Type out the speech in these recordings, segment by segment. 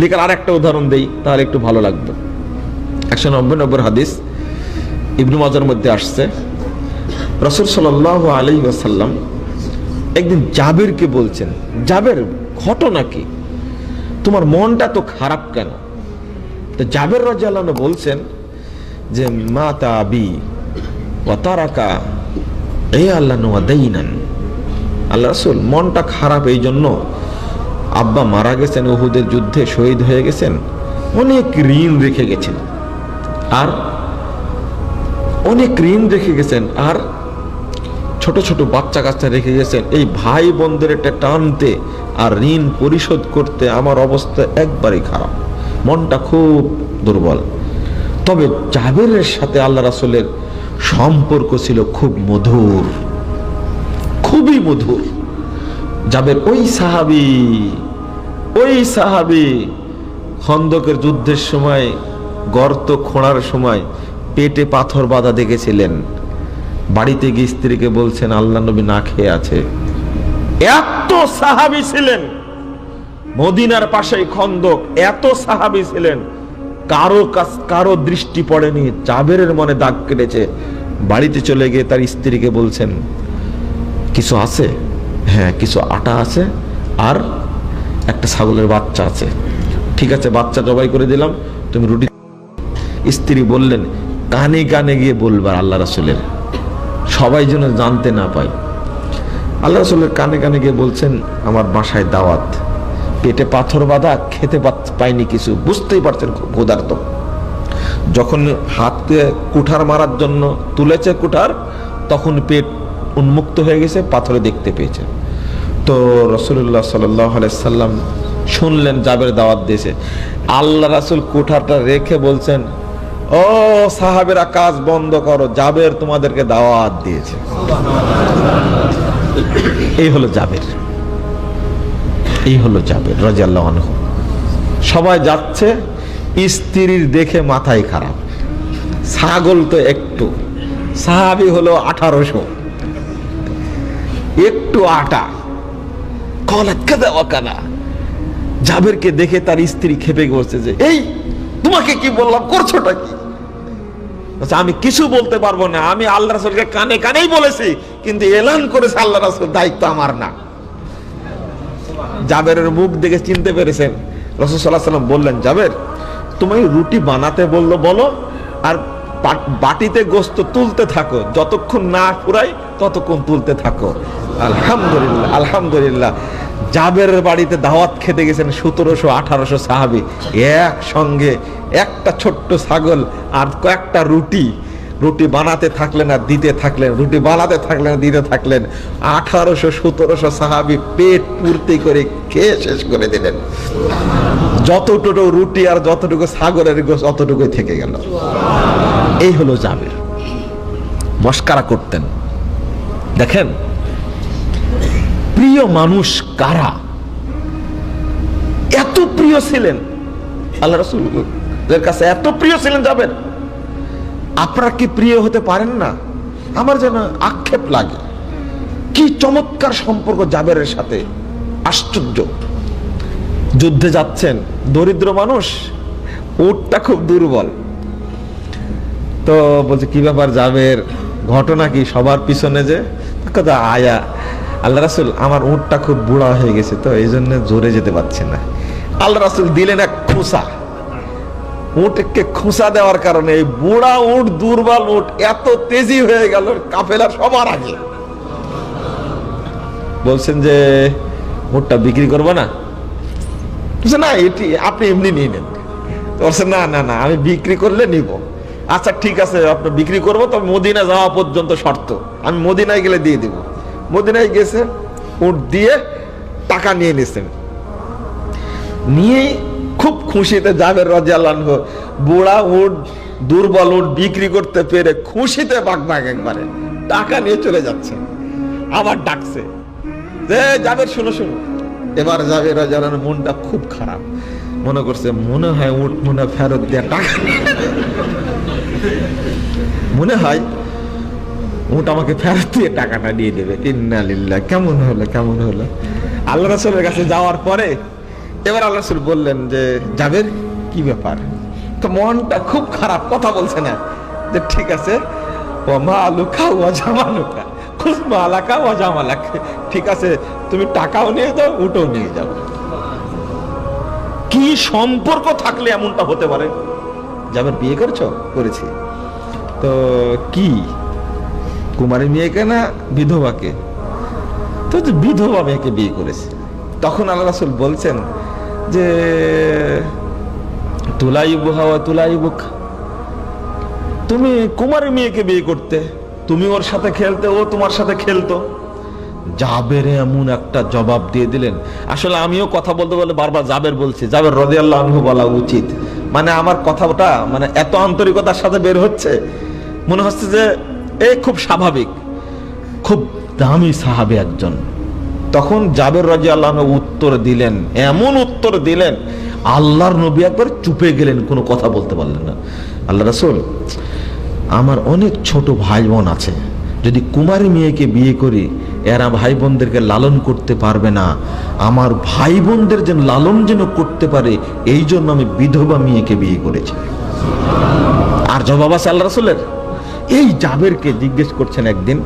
লেখার আর একটা উদাহরণ দেই, তাহলে একটু ভালো লাগবে। 190 নম্বর হাদিস, ইবনে মাজার মধ্যে আসছে, রাসূল সাল্লাল্লাহু আলাইহি ওয়াসাল্লাম একদিন জাবেরকে বলছেন, জাবের ঘটনা কি, তোমার মনটা তো খারাপ কেন? তো জাবের রাদিয়াল্লাহু আনহু বলছেন যে মাতা আবি ওয়া তারাকা ইয়ালান ওয়া দাইনান। আল্লাহ রাসূল, মনটা খারাপ এই জন্য, আব্বা মারা গেছেন, উহুদের যুদ্ধে শহীদ হয়ে গেছেন, অনেক ঋণ রেখে গেছেন, আর আর ছোট ছোট বাচ্চা কাচ্চা রেখে গেছেন। এই ভাই বোনদের একটা টানতে আর ঋণ পরিশোধ করতে আমার অবস্থা একবারই খারাপ, মনটা খুব দুর্বল। তবে জাবেরের সাথে আল্লাহ রাসূলের সম্পর্ক ছিল খুব মধুর, খুবই মধুর। জাবের ওই সাহাবী খন্দকের যুদ্ধের সময় গর্ত খোঁড়ার সময় পেটে পাথর বাঁধা দেখেছিলেন, বাড়িতে গিয়ে স্ত্রীকে বলছেন আল্লাহ নবী না খেয়ে আছে। এত সাহাবী ছিলেন, মদিনার পাশেই খন্দক, এত সাহাবী ছিলেন, কারো দৃষ্টি পড়েনি। জাবেরের মনে দাগ কেটেছে। বাড়িতে চলে গিয়ে তার স্ত্রীকে বলছেন কিছু আছে? হ্যাঁ, কিছু আটা আছে আর একটা ছাগলের বাচ্চা আছে। ঠিক আছে, বাচ্চা জবাই করে দিলাম, তুমি রুটি। স্ত্রী বললেন কানে কানে গিয়ে বলবার আল্লাহ রাসূলের, সবাই যেন জানতে না পায়। আল্লাহ রাসূলের কানে কানে গিয়ে বলছেন আমার বাসায় দাওয়াত, পেটে পাথর বাঁধা, খেতে পাইনি কিছু, বুঝতেই পারছেন খুব ক্ষুধার্ত। যখন হাতে কুঠার মারার জন্য তুলেছে কুঠার, তখন পেট উন্মুক্ত হয়ে গেছে, পাথরে দেখতে পেয়েছে। তো রাসূলুল্লাহ সাল্লাল্লাহু আলাইহি সাল্লাম শুনলেন জাবের দাওয়াত দিয়েছে। আল্লাহ রাসূল কুঠারটা রেখে বলছেন ও সাহাবেরা কাজ বন্ধ করো, জাবের তোমাদেরকে দাওয়াত দিয়েছে। এই হলো জাবের রাদিয়াল্লাহু আনহু। সবাই যাচ্ছে, স্ত্রীর দেখে মাথায় খারাপ, ছাগল তো একটু, সাহাবী হলো 1800, একটু আটা, কলাত কাদা ওয়া কাদা। জাবেরকে দেখে তার স্ত্রী খেপে গেছে যে এই তোমাকে কি বললাম, করছোটা কি? আচ্ছা, আমি কিছু বলতে পারবো না, আমি আল্লাহ রাসূলকে কানে কানেই বলেছি, কিন্তু এলান করেছে আল্লাহ রাসূল, দায়িত্ব আমার না। জাবেরের মুখ দেখে চিনতে পেরেছেন। রাসূল সাল্লাল্লাহু আলাইহি ওয়াসাল্লাম বললেন জাবের, তুমি রুটি বানাতে বলো, আর বাটিতে গোশত তুলতে থাকো, যতক্ষণ না ফুরাই ততক্ষণ তুলতে থাকো। আলহামদুলিল্লাহ, আলহামদুলিল্লাহ। জাবেরের বাড়িতে দাওয়াত খেতে গেছেন 1700-1800 সাহাবী একসঙ্গে, একটা ছোট্ট ছাগল আর কয়েকটা রুটি বানাতে থাকলেন আর দিতে থাকলেন, 1800-1700 সাহাবী পেট পূর্তি করে খেয়ে শেষ করে দিলেন। যতটুকু রুটি আর যতটুকু ছাগলের গোশত অতটুকুই থেকে গেল। এই হলো জাবের, মস্কারা করতেন। দেখেন প্রিয় মানুষ কারা, এত প্রিয় ছিলেন আল্লাহ রাসূলের কাছে, এত প্রিয় ছিলেন জাবের। আপনারা কি প্রিয় হতে পারেন না? আমার যেন আক্ষেপ লাগে। কি চমৎকার সম্পর্ক জাবেরের সাথে, আশ্চর্য। যুদ্ধে যাচ্ছেন, দরিদ্র মানুষ, উটটা খুব দুর্বল। তো বলছে কি ব্যাপার জাবের, ঘটনা কি? সবার পিছনে যে কথা, আয়া আল্লাহ রাসূল আমার উটটা খুব বুড়া হয়ে গেছে, তো এই জন্য জোরে যেতে পারছে না। আল্লাহ রাসূল দিলেন এক খুঁসা। উটকে খুঁসা দেওয়ার কারণে এই বুড়া উট, দুর্বল উট এত তেজি হয়ে গেল কাফেলার সবার আগে। বলছেন যে উটটা বিক্রি করবো না? না, এটি আপনি এমনি নিয়ে নেন। বলছেন না না না, আমি বিক্রি করলে নিব। আচ্ছা ঠিক আছে, আপনি বিক্রি করবো, তবে মদিনা যাওয়া পর্যন্ত শর্ত, আমি মদিনায় গেলে দিয়ে দিব। মদিনায় গেছে, উট দিয়ে টাকা নিয়ে নিয়েছেন, নিয়েই খুব খুশিতে জাবের রাদিয়াল্লাহু আনহু, বুড়া উট, দুর্বল উট বিক্রি করতে পেরে খুশিতে বাগবাগ, একবারে টাকা নিয়ে চলে যাচ্ছে। আবার ডাকছে যে জাবের শুনো। এবার জাবের রাদিয়াল্লাহু আনহু মনটা খুব খারাপ, মনে করছে মনে হয় উট মনে ফেরত দেয়া টাকা, মনে হয় উট আমাকে ফেরত দিয়ে টাকাটা দিয়ে দেবে। ইন্না লিল্লাহ, কেমন হলো। আল্লাহ রাসূলের কাছে যাওয়ার পরে এবার আল্লাহ রাসূল বললেন যে জাবের কি ব্যাপার? তো মনটা খুব খারাপ, কথা বলছে না। যে ঠিক আছে, ওয়া মালুকা ওয়া জামালুকা খুজ মালাকা ওয়া জামালাক, ঠিক আছে তুমি টাকাও নিয়ে যাও, উটও নিয়ে যাও। কি সম্পর্ক থাকলে এমনটা হতে পারে? জাবের বিয়ে করছো? করেছি। তো কি কুমারী মেয়েকে না বিধবাকে? তো বিধবা মেয়েকে বিয়ে করেছে। তখন আল্লাহ রাসূল বলছেন যে তুলাইবুহা ওয়া তুলাইবুক, তুমি কুমারী মেয়েকে বিয়ে করতে, তুমি ওর সাথে খেলতে, ও তোমার সাথে খেলতো। জাবের এমন একটা জবাব দিয়ে দিলেন। আসলে আমিও কথা বলতে বলতে বারবার জাবের বলছি, জাবের রাদিয়াল্লাহু আনহু বলা উচিত। মানে আমার কথাটা মানে এত আন্তরিকতার সাথে বের হচ্ছে, মনে হচ্ছে যে এই খুব স্বাভাবিক, খুব দামি সাহাবী একজন। তখন জাবের রাদিয়াল্লাহু আনহু উত্তর দিলেন, এমন উত্তর দিলেন আল্লাহর নবী একবার চুপে গেলেন, কোনো কথা বলতে পারলেন না। আল্লাহ রাসূল, আমার অনেক ছোট ভাই বোন আছে, যদি কুমারী মেয়েকে বিয়ে করি এরা ভাই বোনদেরকে লালন করতে পারবে না, আমার ভাই বোনদের যেন লালন যেন করতে পারে, এই জন্য আমি বিধবা মেয়েকে বিয়ে করেছি। আর জবাব আছে আল্লাহ রাসূলের। এই জাবেরকে জিজ্ঞেস করছেন একদিন,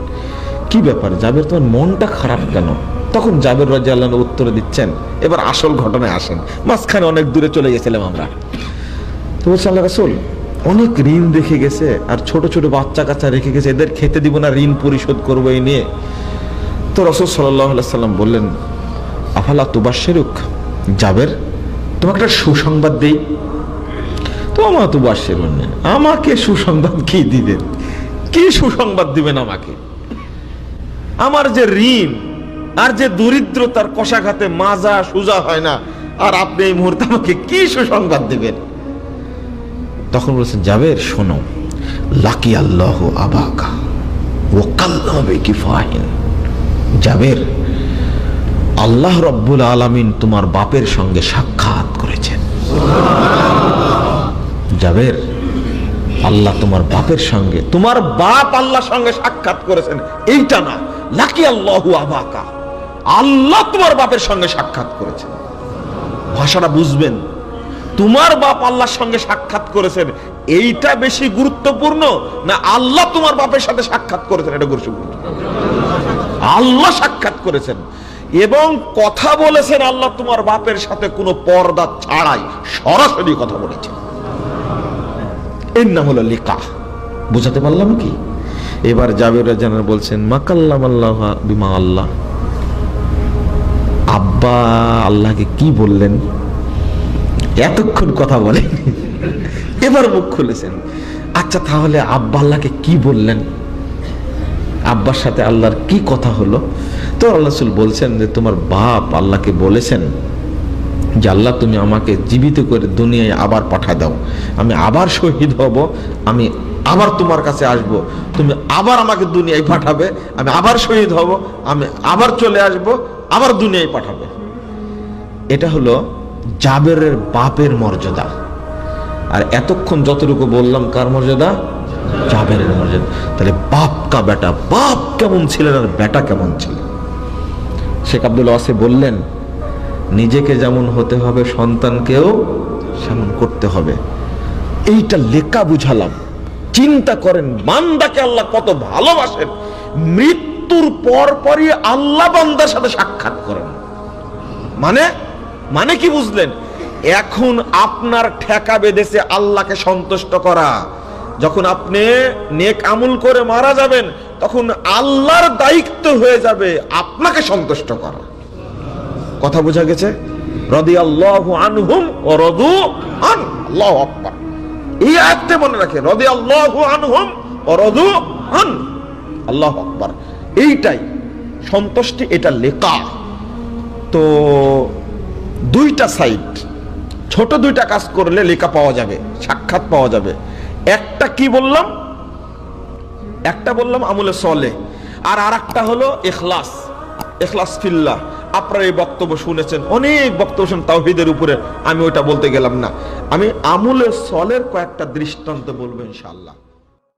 কি ব্যাপার জাবের, তোমার মনটা খারাপ কেন? তখন জাবের রাদিয়াল্লাহু আনহু উত্তর দিচ্ছেন। এবার আসল ঘটনায় আসেন, মাঝখানে অনেক দূরে চলে গেছিলাম আমরা। তো বলছে আল্লাহ রাসূল, অনেক ঋণ রেখে গেছে, আর ছোট ছোট বাচ্চা কাচ্চা রেখে গেছে, এদের খেতে দিব না, ঋণ পরিশোধ করবো এই নিয়ে। তো রাসূল সাল্লাল্লাহু আলাইহি সাল্লাম বললেন, আফালা তুবাশশিরুক, জাবের তোমাকে একটা সুসংবাদ দেই। তো আমা তুবাশশিরুন, আমাকে সুসংবাদ কি দিবেন? কি সুসংবাদ দিবেন আমাকে? আমার যে ঋণ আর যে দরিদ্রতার কষাঘাতে মাজা সোজা হয় না, আর আপনি এই মুহূর্তে আমাকে কি সুসংবাদ দিবেন? তখন বলছেন, জাবের শোনো, লাকি আল্লাহু আবাকা ওয়া কাল্লামা বিকি ফাহিন, জাবের আল্লাহ রাব্বুল আলামিন তোমার বাপের সঙ্গে সাক্ষাৎ করেছেন। জাবের আল্লাহ তোমার বাপের সঙ্গে, তোমার বাপ আল্লাহর সঙ্গে সাক্ষাৎ করেছেন, এইটা না, লাকি আল্লাহু আবাকা, আল্লাহ তোমার বাপের সঙ্গে সাক্ষাৎ করেছেন। ভাষাটা বুঝবেন, তোমার বাপ আল্লাহর সঙ্গে সাক্ষাৎ করেছেন এইটা বেশি গুরুত্বপূর্ণ না আল্লাহ তোমার বাপের সাথে সাক্ষাৎ করেছেন এটা গুরুত্বপূর্ণ? আল্লাহ সাক্ষাৎ করেছেন এবং কথা বলেছেন আল্লাহ তোমার বাপের সাথে কোনো পর্দা ছাড়াই সরাসরি কথা বলেছেন। এর নাম হলো লিকা। বুঝাতে পারলাম কি? এবার জাবের রাদিয়াল্লাহু আনহু বলছেন, মাকাল্লামাল্লাহু বিমা আল্লাহ, আব্বা আল্লাহকে কি বললেন? এতক্ষণ কথা বলেন, এবার মুখ খুলেছেন। আচ্ছা তাহলে আব্বা আল্লাহকে কি বললেন? আব্বার সাথে আল্লাহর কি কথা হলো? তো আল্লাহ রাসূল বলছেন যে তোমার বাপ আল্লাহকে বলেছেন যে আল্লাহ তুমি আমাকে জীবিত করে দুনিয়ায় আবার পাঠায় দাও, আমি আবার শহীদ হব, আমি আবার তোমার কাছে আসব, তুমি আবার আমাকে দুনিয়ায় পাঠাবে, আমি আবার শহীদ হব, আমি আবার চলে আসব, আবার দুনিয়ায় পাঠাবে। এটা হলো জাবেরের বাপের মর্যাদা। আর এতক্ষণ যতটুকু বললাম কার মর্যাদা? জাবেরের মর্যাদা। তাহলে বাপ কা বেটা, বাপ কেমন ছিলেন আর বেটা কেমন ছিলেন? শেখ আব্দুল ওয়াসি বললেন, নিজেকে যেমন হতে হবে সন্তানকেও সেমন করতে হবে। এইটা লেখা বুঝালাম। চিন্তা করেন বান্দাকে আল্লাহ কত ভালোবাসেন, মৃত্যুর পর পরই আল্লাহ বান্দার সাথে সাক্ষাৎ করেন। মানে কি বুঝলেন? এখন আপনার ঠেকা বেঁধেছে আল্লাহকে সন্তুষ্ট করা। যখন আপনি নেক আমল করে মারা যাবেন তখন আল্লাহর দায়িত্ব হয়ে যাবে আপনাকে সন্তুষ্ট করা। কথা বোঝা গেছে? রাদিয়াল্লাহু আনহুম ওয়া রাদু আন, আল্লাহু আকবার। এই আয়াতটা মনে রাখে, রাদিয়াল্লাহু আনহুম ওয়া রাদু আন, আল্লাহু আকবার। এইটাই সন্তুষ্টি, এটা লেখা। তো দুইটা সাইড, ছোট দুইটা কাজ করলে লেখা পাওয়া যাবে, সাক্ষাৎ পাওয়া যাবে। একটা কি বললাম? একটা বললাম আমলে সলে, আর আরেকটা হলো ইখলাস, ইখলাস ফিল্লাহ। আপনারা এই বক্তব্য শুনেছেন, অনেক বক্তব্য শুনেন তাওহীদের উপরে, আমি ওইটা বলতে গেলাম না। আমি আমলে সলের কয়েকটা দৃষ্টান্ত বলবো ইনশাআল্লাহ।